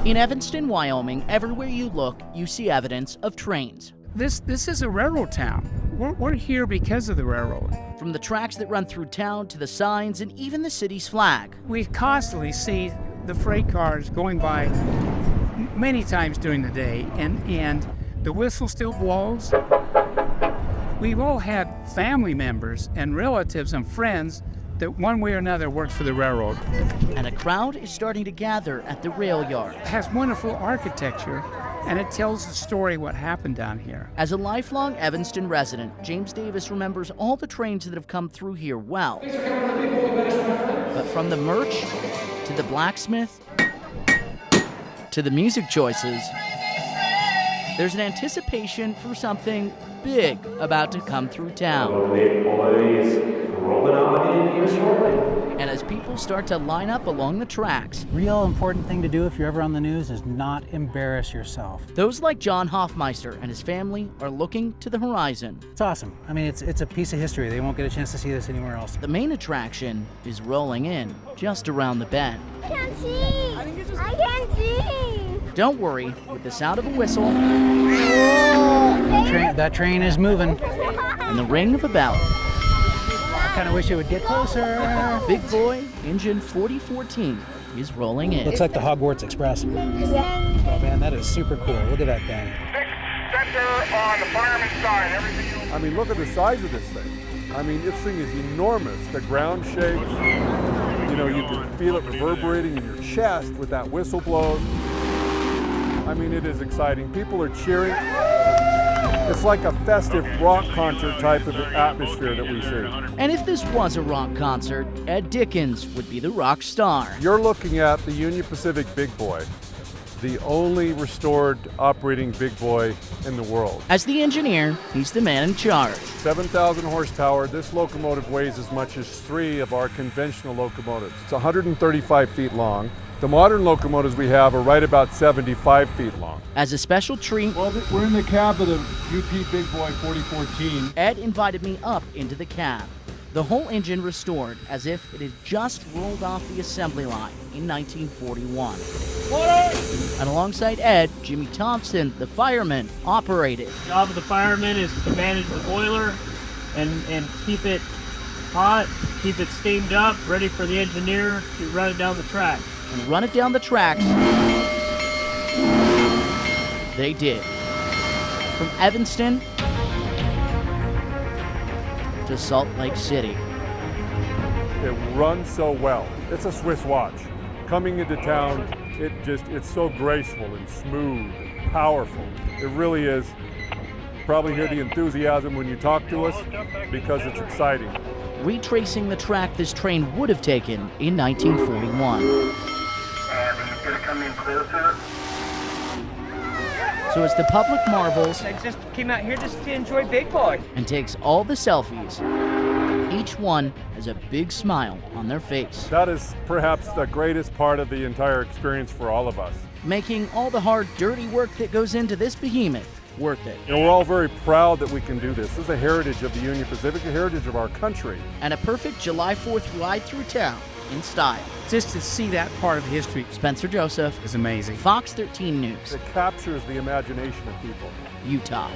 In Evanston, Wyoming, everywhere you look, you see evidence of trains. This is a railroad town. We're here because of the railroad. From the tracks that run through town to the signs and even the city's flag. We constantly see the freight cars going by many times during the day, and the whistle still blows. We've all had family members and relatives and friends that one way or another worked for the railroad. And a crowd is starting to gather at the rail yard. It has wonderful architecture, and it tells the story what happened down here. As a lifelong Evanston resident, James Davis remembers all the trains that have come through here well. But from the merch to the blacksmith to the music choices, there's an anticipation for something big about to come through town. And as people start to line up along the tracks, real important thing to do if you're ever on the news is not embarrass yourself. Those like John Hoffmeister and his family are looking to the horizon. It's awesome. I mean, it's a piece of history. They won't get a chance to see this anywhere else. The main attraction is rolling in just around the bend. I can't see! I can't see! Don't worry, with the sound of a whistle That train is moving. and the ring of a bell, I kind of wish it would get closer. Big Boy Engine 4014 is rolling in. Looks like the Hogwarts Express. Oh man, that is super cool. Look at that thing. Center on the fireman's side. Everything. I mean, look at the size of this thing. I mean, this thing is enormous. The ground shakes. You know, you can feel it reverberating in your chest with that whistle blows. I mean, it is exciting. People are cheering. It's like a festive rock concert type of atmosphere that we see. And if this was a rock concert, Ed Dickens would be the rock star. You're looking at the Union Pacific Big Boy, the only restored operating big boy in the world. As the engineer, he's the man in charge. 7,000 horsepower. This locomotive weighs as much as 3 of our conventional locomotives. It's 135 feet long. The modern locomotives we have are right about 75 feet long. As a special treat, Well, we're in the cab of the UP Big Boy 4014. Ed invited me up into the cab. The whole engine restored as if it had just rolled off the assembly line in 1941. And alongside Ed, Jimmy Thompson, the fireman, operated. The job of the fireman is to manage the boiler and keep it hot, keep it steamed up, ready for the engineer to run it down the track. And run it down the tracks. They did. From Evanston to Salt Lake City. It runs so well. It's a Swiss watch. Coming into town, it's so graceful and smooth and powerful. It really is. Probably hear the enthusiasm when you talk to us because it's exciting. Retracing the track this train would have taken in 1941. So as the public marvels, I just came out here just to enjoy Big Boy. And takes all the selfies, each one has a big smile on their face. That is perhaps the greatest part of the entire experience for all of us. Making all the hard, dirty work that goes into this behemoth worth it. You know, we're all very proud that we can do this. This is a heritage of the Union Pacific, a heritage of our country. And a perfect July 4th ride through town in style. Just to see that part of history Spencer Joseph is amazing. Fox 13 News. It captures the imagination of people. Utah.